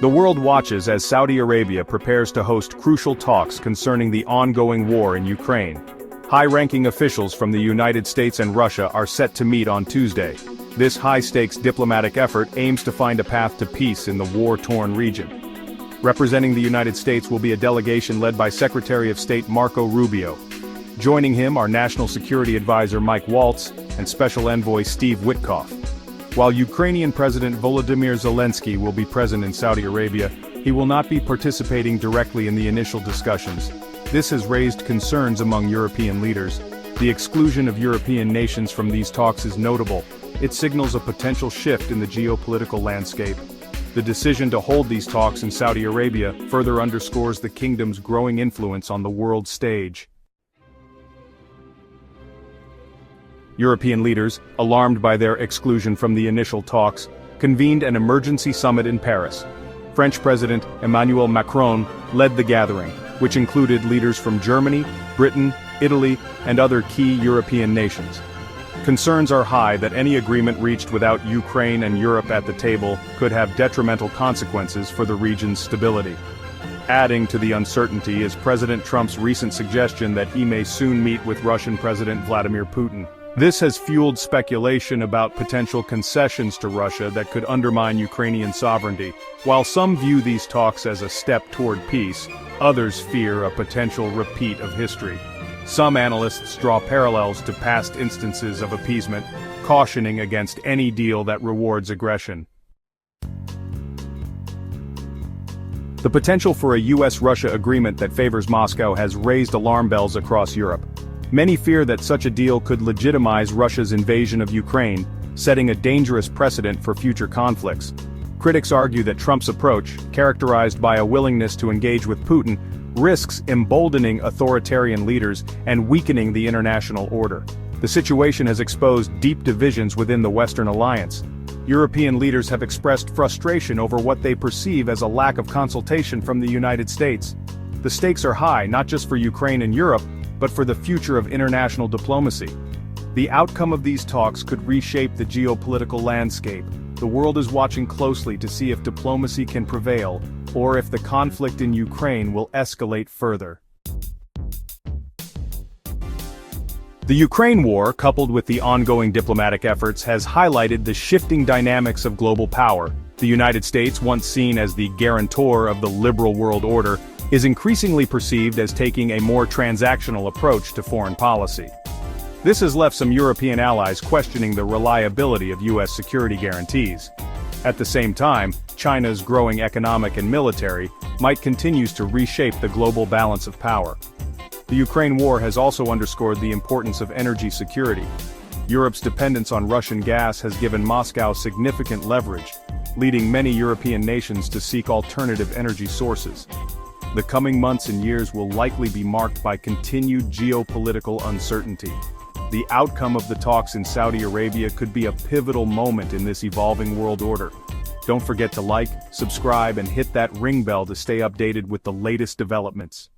The world watches as Saudi Arabia prepares to host crucial talks concerning the ongoing war in Ukraine. High-ranking officials from the United States and Russia are set to meet on Tuesday. This high-stakes diplomatic effort aims to find a path to peace in the war-torn region. Representing the United States will be a delegation led by Secretary of State Marco Rubio. Joining him are National Security Advisor Mike Waltz and Special Envoy Steve Witkoff. While Ukrainian President Volodymyr Zelensky will be present in Saudi Arabia, he will not be participating directly in the initial discussions. This has raised concerns among European leaders. The exclusion of European nations from these talks is notable. It signals a potential shift in the geopolitical landscape. The decision to hold these talks in Saudi Arabia further underscores the kingdom's growing influence on the world stage. European leaders, alarmed by their exclusion from the initial talks, convened an emergency summit in Paris. French President Emmanuel Macron led the gathering, which included leaders from Germany, Britain, Italy, and other key European nations. Concerns are high that any agreement reached without Ukraine and Europe at the table could have detrimental consequences for the region's stability. Adding to the uncertainty is President Trump's recent suggestion that he may soon meet with Russian President Vladimir Putin. This has fueled speculation about potential concessions to Russia that could undermine Ukrainian sovereignty. While some view these talks as a step toward peace, others fear a potential repeat of history. Some analysts draw parallels to past instances of appeasement, cautioning against any deal that rewards aggression. The potential for a US-Russia agreement that favors Moscow has raised alarm bells across Europe. Many fear that such a deal could legitimize Russia's invasion of Ukraine, setting a dangerous precedent for future conflicts. Critics argue that Trump's approach, characterized by a willingness to engage with Putin, risks emboldening authoritarian leaders and weakening the international order. The situation has exposed deep divisions within the Western alliance. European leaders have expressed frustration over what they perceive as a lack of consultation from the United States. The stakes are high not just for Ukraine and Europe, but for the future of international diplomacy. The outcome of these talks could reshape the geopolitical landscape. The world is watching closely to see if diplomacy can prevail, or if the conflict in Ukraine will escalate further. The Ukraine war, coupled with the ongoing diplomatic efforts, has highlighted the shifting dynamics of global power. The United States, once seen as the guarantor of the liberal world order, is increasingly perceived as taking a more transactional approach to foreign policy. This has left some European allies questioning the reliability of US security guarantees. At the same time, China's growing economic and military might continue to reshape the global balance of power. The Ukraine war has also underscored the importance of energy security. Europe's dependence on Russian gas has given Moscow significant leverage, leading many European nations to seek alternative energy sources. The coming months and years will likely be marked by continued geopolitical uncertainty. The outcome of the talks in Saudi Arabia could be a pivotal moment in this evolving world order. Don't forget to like, subscribe, and hit that ring bell to stay updated with the latest developments.